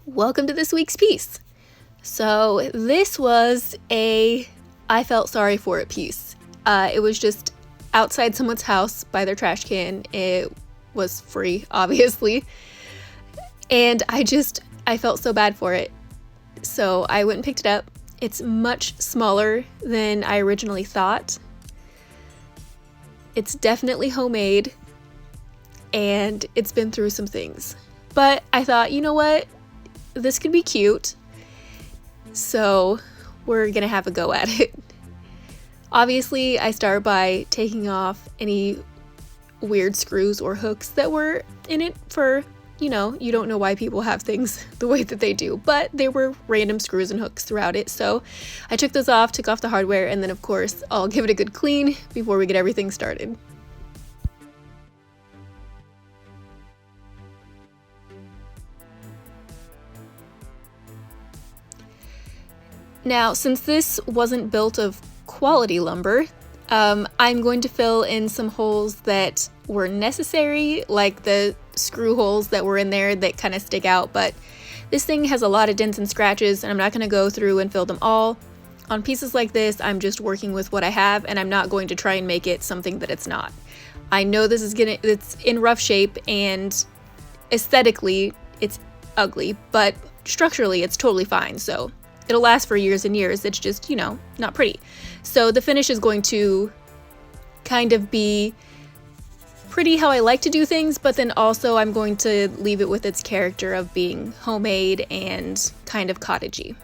Welcome to this week's piece. So this was a I felt sorry for it piece. It was just outside someone's house by their trash can. It was free, obviously. And I felt so bad for it. So I went and picked it up. It's much smaller than I originally thought. It's definitely homemade. And it's been through some things. But I thought, you know what? This could be cute. So we're gonna have a go at it. Obviously, I start by taking off any weird screws or hooks that were in it for, you don't know why people have things the way that they do, but there were random screws and hooks throughout it. So I took those off, took off the hardware, and then of course I'll give it a good clean before we get everything started. Now, since this wasn't built of quality lumber, I'm going to fill in some holes that were necessary, like the screw holes that were in there that kind of stick out, but this thing has a lot of dents and scratches, and I'm not going to go through and fill them all. On pieces like this, I'm just working with what I have, and I'm not going to try and make it something that it's not. I know it's in rough shape, and aesthetically, it's ugly, but structurally, it's totally fine, so it'll last for years and years. It's just, not pretty. So the finish is going to kind of be pretty how I like to do things, but then also I'm going to leave it with its character of being homemade and kind of cottagey.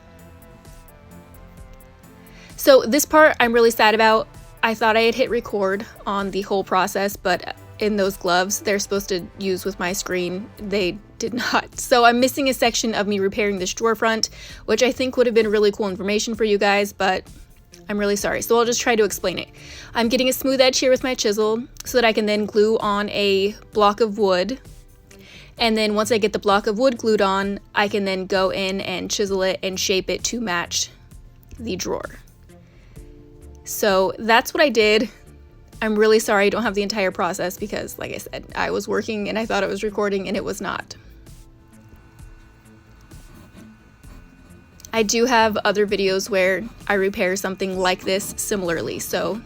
So this part I'm really sad about. I thought I had hit record on the whole process, but in those gloves they're supposed to use with my screen, they did not. So I'm missing a section of me repairing this drawer front, which I think would have been really cool information for you guys, but I'm really sorry. So I'll just try to explain it. I'm getting a smooth edge here with my chisel so that I can then glue on a block of wood. And then once I get the block of wood glued on, I can then go in and chisel it and shape it to match the drawer. So that's what I did. I'm really sorry I don't have the entire process because, like I said, I was working and I thought it was recording and it was not. I do have other videos where I repair something like this similarly, so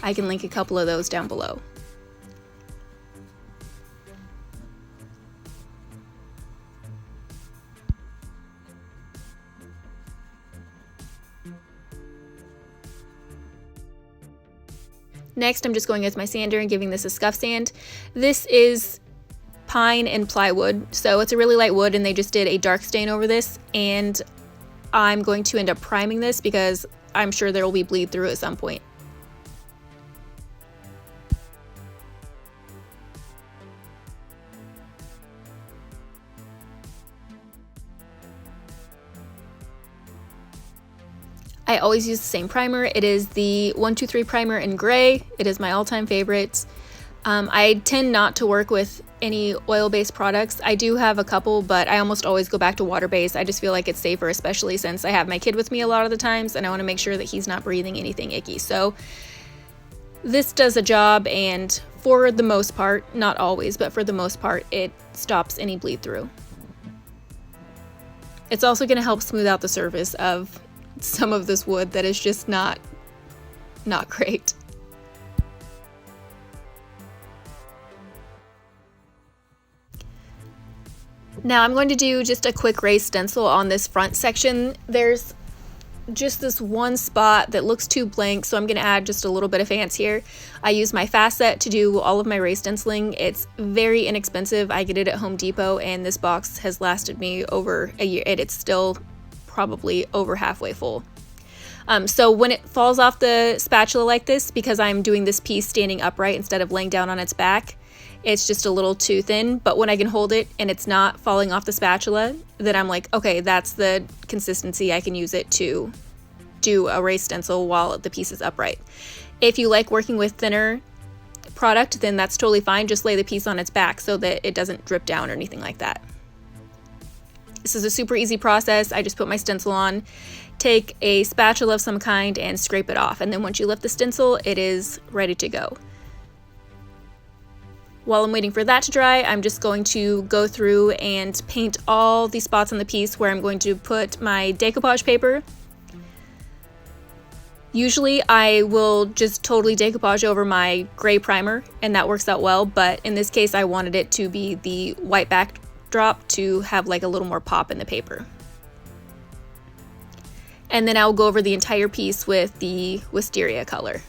I can link a couple of those down below. Next, I'm just going with my sander and giving this a scuff sand. This is pine and plywood, so it's a really light wood, and they just did a dark stain over this, and I'm going to end up priming this because I'm sure there will be bleed through at some point. I always use the same primer. It is the 123 primer in gray. It is my all-time favorite. I tend not to work with any oil-based products. I do have a couple, but I almost always go back to water-based. I just feel like it's safer, especially since I have my kid with me a lot of the times, and I want to make sure that he's not breathing anything icky. So this does a job, and for the most part, not always, but for the most part, it stops any bleed through. It's also going to help smooth out the surface of some of this wood that is just not great. Now I'm going to do just a quick raised stencil on this front section. There's just this one spot that looks too blank, so I'm going to add just a little bit of fancy here. I use my fast set to do all of my raised stenciling. It's very inexpensive. I get it at Home Depot, and this box has lasted me over a year, and it's still probably over halfway full. So when it falls off the spatula like this, because I'm doing this piece standing upright instead of laying down on its back, it's just a little too thin. But when I can hold it and it's not falling off the spatula, then I'm like, okay, that's the consistency. I can use it to do a raised stencil while the piece is upright. If you like working with thinner product, then that's totally fine. Just lay the piece on its back so that it doesn't drip down or anything like that. This is a super easy process. I just put my stencil on, take a spatula of some kind and scrape it off. And then once you lift the stencil, it is ready to go. While I'm waiting for that to dry, I'm just going to go through and paint all the spots on the piece where I'm going to put my decoupage paper. Usually I will just totally decoupage over my gray primer and that works out well, but in this case I wanted it to be the white backdrop to have like a little more pop in the paper. And then I'll go over the entire piece with the Wisteria color.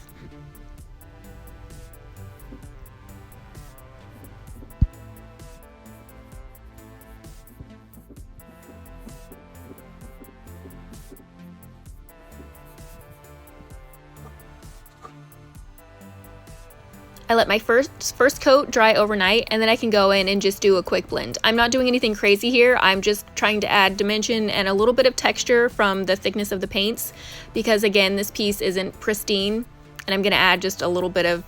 I let my first coat dry overnight, and then I can go in and just do a quick blend. I'm not doing anything crazy here. I'm just trying to add dimension and a little bit of texture from the thickness of the paints, because again, this piece isn't pristine, and I'm gonna add just a little bit of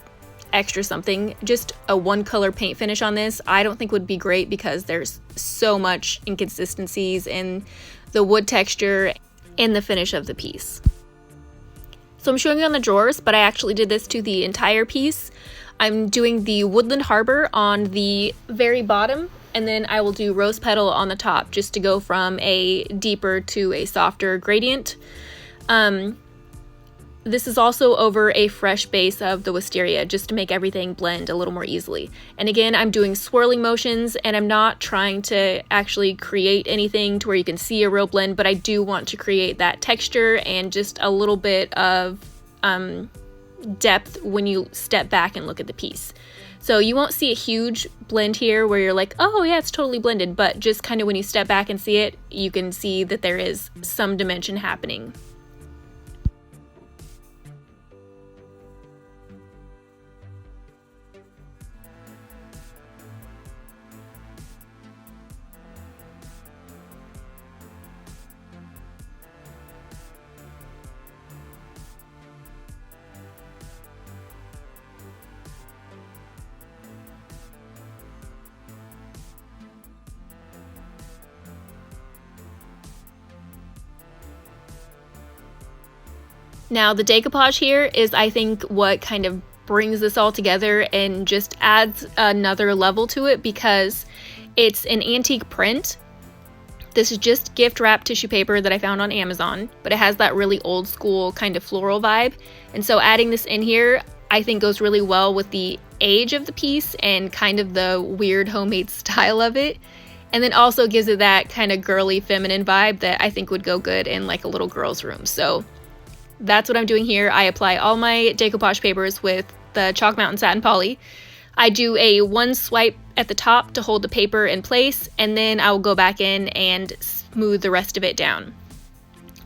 extra something. Just a one color paint finish on this I don't think would be great because there's so much inconsistencies in the wood texture and the finish of the piece. So I'm showing you on the drawers, but I actually did this to the entire piece. I'm doing the Woodland Harbor on the very bottom, and then I will do Rose Petal on the top just to go from a deeper to a softer gradient. This is also over a fresh base of the Wisteria just to make everything blend a little more easily. And again, I'm doing swirling motions and I'm not trying to actually create anything to where you can see a real blend, but I do want to create that texture and just a little bit of depth when you step back and look at the piece. So you won't see a huge blend here where you're like, oh yeah, it's totally blended, but just kind of when you step back and see it, you can see that there is some dimension happening. Now the decoupage here is, I think, what kind of brings this all together and just adds another level to it because it's an antique print. This is just gift wrapped tissue paper that I found on Amazon, but it has that really old school kind of floral vibe. And so adding this in here, I think goes really well with the age of the piece and kind of the weird homemade style of it. And then also gives it that kind of girly feminine vibe that I think would go good in like a little girl's room. So that's what I'm doing here. I apply all my decoupage papers with the Chalk Mountain Satin Poly. I do a one swipe at the top to hold the paper in place, and then I will go back in and smooth the rest of it down.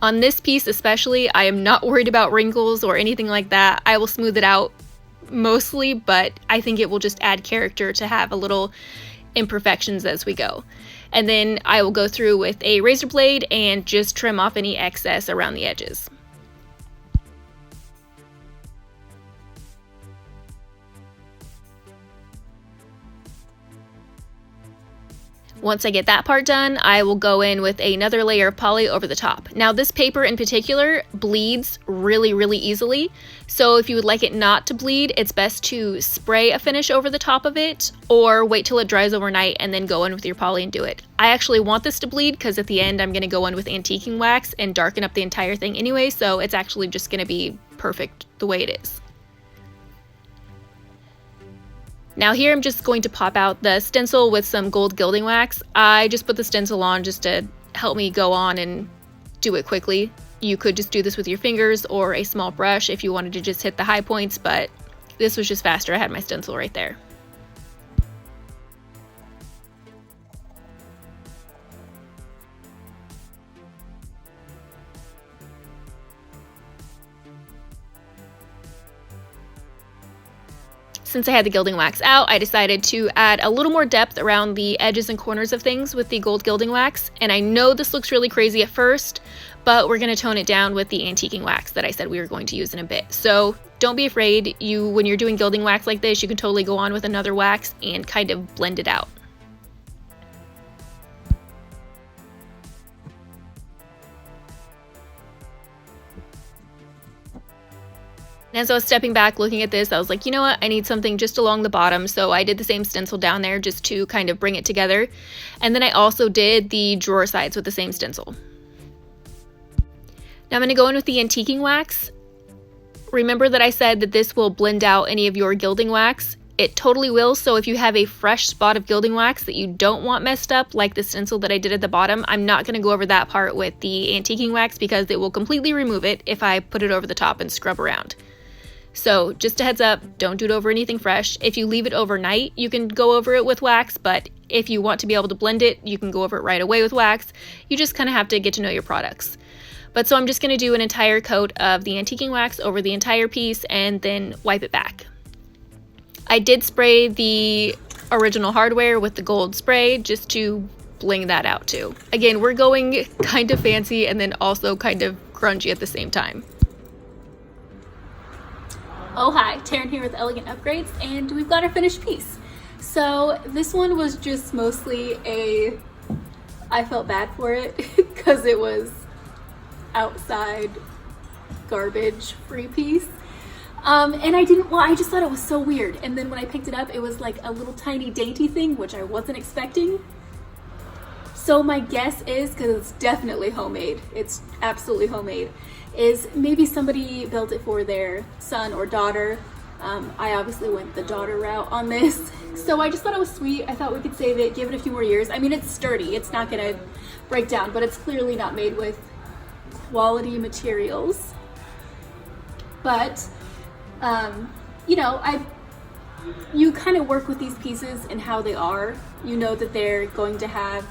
On this piece especially, I am not worried about wrinkles or anything like that. I will smooth it out mostly, but I think it will just add character to have a little imperfections as we go. And then I will go through with a razor blade and just trim off any excess around the edges. Once I get that part done, I will go in with another layer of poly over the top. Now this paper in particular bleeds really, really easily. So if you would like it not to bleed, it's best to spray a finish over the top of it or wait till it dries overnight and then go in with your poly and do it. I actually want this to bleed because at the end I'm gonna go in with antiquing wax and darken up the entire thing anyway, so it's actually just gonna be perfect the way it is. Now here I'm just going to pop out the stencil with some gold gilding wax. I just put the stencil on just to help me go on and do it quickly. You could just do this with your fingers or a small brush if you wanted to just hit the high points, but this was just faster. I had my stencil right there. Since I had the gilding wax out, I decided to add a little more depth around the edges and corners of things with the gold gilding wax. And I know this looks really crazy at first, but we're going to tone it down with the antiquing wax that I said we were going to use in a bit. So don't be afraid. When you're doing gilding wax like this, you can totally go on with another wax and kind of blend it out. And so stepping back, looking at this, I was like, you know what, I need something just along the bottom. So I did the same stencil down there just to kind of bring it together. And then I also did the drawer sides with the same stencil. Now I'm going to go in with the antiquing wax. Remember that I said that this will blend out any of your gilding wax. It totally will, so if you have a fresh spot of gilding wax that you don't want messed up, like the stencil that I did at the bottom, I'm not going to go over that part with the antiquing wax because it will completely remove it if I put it over the top and scrub around. So just a heads up, don't do it over anything fresh. If you leave it overnight, you can go over it with wax, but if you want to be able to blend it, you can go over it right away with wax. You just kind of have to get to know your products. But so I'm just going to do an entire coat of the antiquing wax over the entire piece and then wipe it back. I did spray the original hardware with the gold spray just to bling that out too. Again, we're going kind of fancy and then also kind of grungy at the same time. Oh hi, Taryn here with Elegant Upgrades, and we've got our finished piece. So this one was just mostly I felt bad for it because it was outside garbage free piece. And I just thought it was so weird. And then when I picked it up, it was like a little tiny dainty thing, which I wasn't expecting. So my guess is, because it's definitely homemade, it's absolutely homemade, is maybe somebody built it for their son or daughter. I obviously went the daughter route on this. So I just thought it was sweet. I thought we could save it, give it a few more years. I mean, it's sturdy, it's not gonna break down, but it's clearly not made with quality materials. But you know, you kind of work with these pieces and how they are. You know that they're going to have,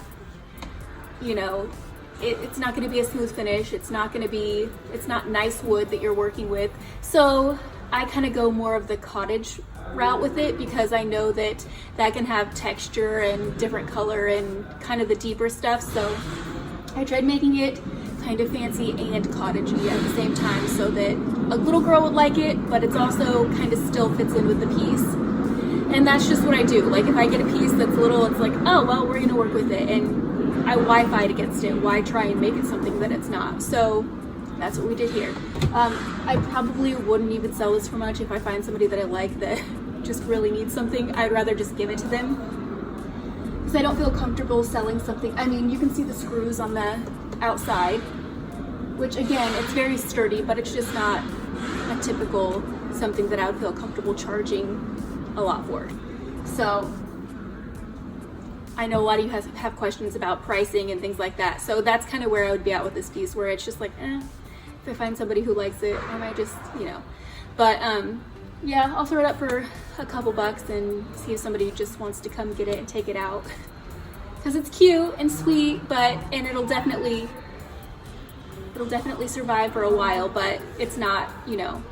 you know, it's not going to be a smooth finish. It's not nice wood that you're working with. So I kind of go more of the cottage route with it because I know that can have texture and different color and kind of the deeper stuff. So I tried making it kind of fancy and cottagey at the same time so that a little girl would like it, but it's also kind of still fits in with the piece. And that's just what I do. Like if I get a piece that's little, it's like, oh, well, we're gonna work with it. And why fight against it? Why try and make it something that it's not? So that's what we did here. I probably wouldn't even sell this for much if I find somebody that I like that just really needs something. I'd rather just give it to them because I don't feel comfortable selling something. I mean, you can see the screws on the outside, which again, it's very sturdy, but it's just not a typical something that I would feel comfortable charging a lot for. So I know a lot of you have questions about pricing and things like that. So that's kind of where I would be at with this piece, where it's just like, if I find somebody who likes it, I might just, you know. But yeah, I'll throw it up for a couple bucks and see if somebody just wants to come get it and take it out. Because it's cute and sweet, and it'll definitely survive for a while, but it's not, you know,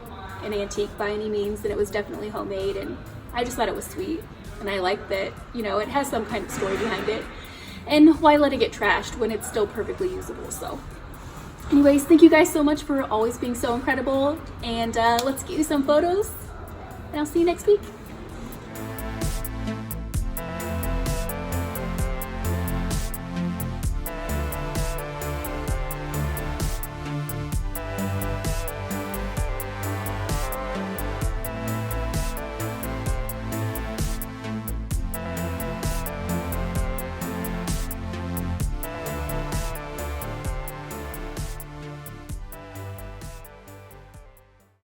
an antique by any means, and it was definitely homemade, and I just thought it was sweet, and I like that, you know, it has some kind of story behind it, and why let it get trashed when it's still perfectly usable. So anyways, thank you guys so much for always being so incredible, and let's get you some photos, and I'll see you next week.